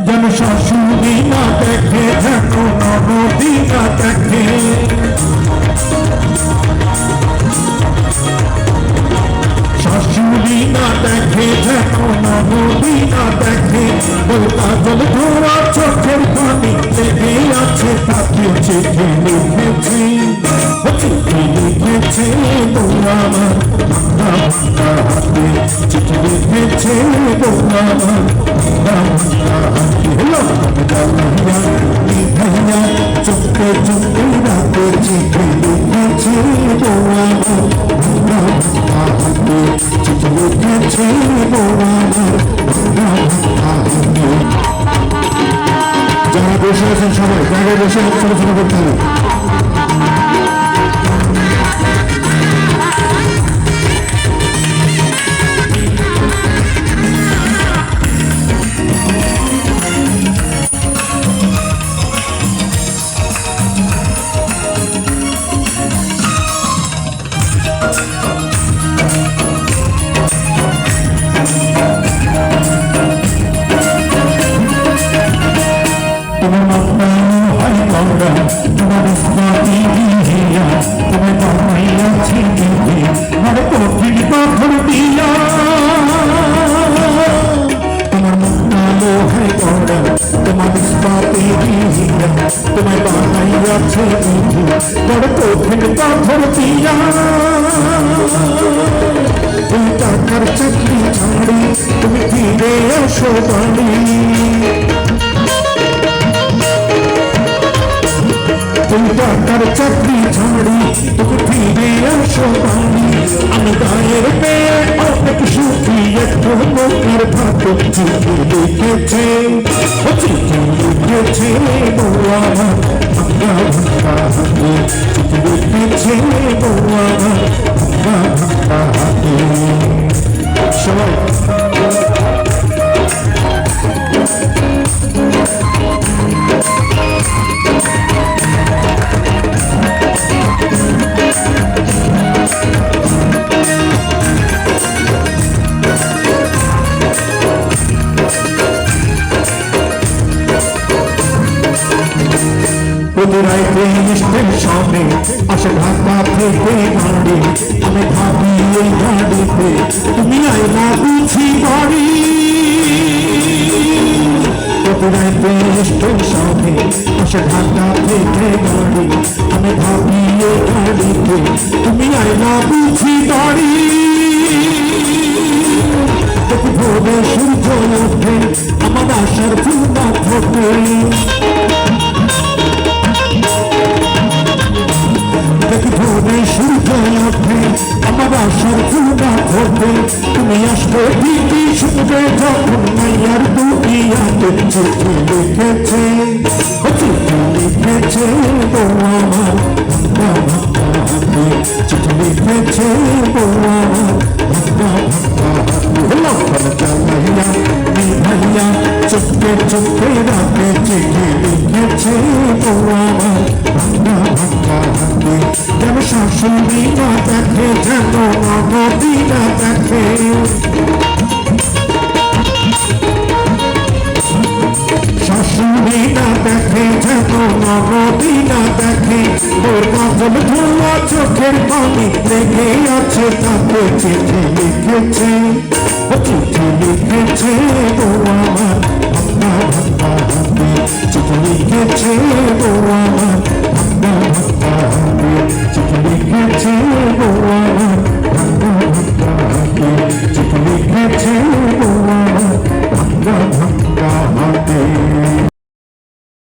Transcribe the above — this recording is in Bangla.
যেন শাশুড়ি না দেখে, যেন ননদি না দেখে, শাশুড়ি না দেখে, যেন ননদি না দেখে, ওই কাজল ধোয়া চোখের পানি লেগে আছে, তাকে চিঠি লিখেছে, চিঠি লিখেছে আমার ভাঙা ভাঙা হাতে, চিঠি লিখেছে আমার ভাঙা ভাঙা হাতে। ভাইয়া চুপকে চুপকে রাতে চিঠি লিখেছে আমার ভাঙা ভাঙা হাতে, চিঠি লিখেছে আমার ভাঙা ভাঙা হাতে। যারা বসে আছেন সবাই জায়গায় বসে আলোচনা করতে হবে। তোমায় বানাইয়াছে বড় কঠিন পাথর দিয়া, তুমি টাকার চাকরি ছাড়ি তুমি ফিরে আসো বাড়ি, তুমি টাকার চাকরি ছাড়ি তুমি ফিরে আসো বাড়ি। আমি গায়ের পেয়ে অনেক সুখী, একটু লোকের ভাতো চিঠি লিখেছে, চিঠি লিখেছে আমার ভাঙা ভাঙা হাতে, চিঠি লিখেছে আমার ভাঙা ভাঙা হাতে। সবাই রাইতে স্টেশনে আসে ঢাকা থেকে গাড়ি, আমি ভাবি ওই গাড়িতে তুমি আইনা বুঝি বাড়ি। রাইতে স্টেশনে আসে ঢাকা থেকে গাড়ি, আমি ভাবি ওই গাড়িতে তুমি আইনা বুঝি বাড়ি। ভোরে সূর্য ওঠে আমার আশার ফুল না ফোটে, ভোরে সূর্য ওঠে আমার আশার ফুল না ফোটে, তুমি আসবে ঠিকই শুনবে যখন মাইয়ার দুনিয়াতে চিঠি লিখেছে, চিঠি লিখেছে আমার ভাঙা ভাঙা হাতে, চিঠি লিখেছে আমার ভাঙা ভাঙা হাতে। চালাইয়া ভাইয়া চুপকে চুপকে রাতে চিঠি লিখেছে আমার ভাঙা ভাঙা হাতে, যেন শাশুড়ি না দেখে, যেন ননদি না দেখে, শাশুড়ি না দেখে, যেন ননদি না দেখে, ওর কাজল ধোয়া চোখের পানি লেগে আছে, তাকে চিঠি লিখেছে, চিঠি লিখেছে আমার ভাঙা ভাঙা হাতে, চিঠি লিখেছে আমার ভাঙা ভাঙা হাতে, চিঠি লিখেছে আমার ভাঙা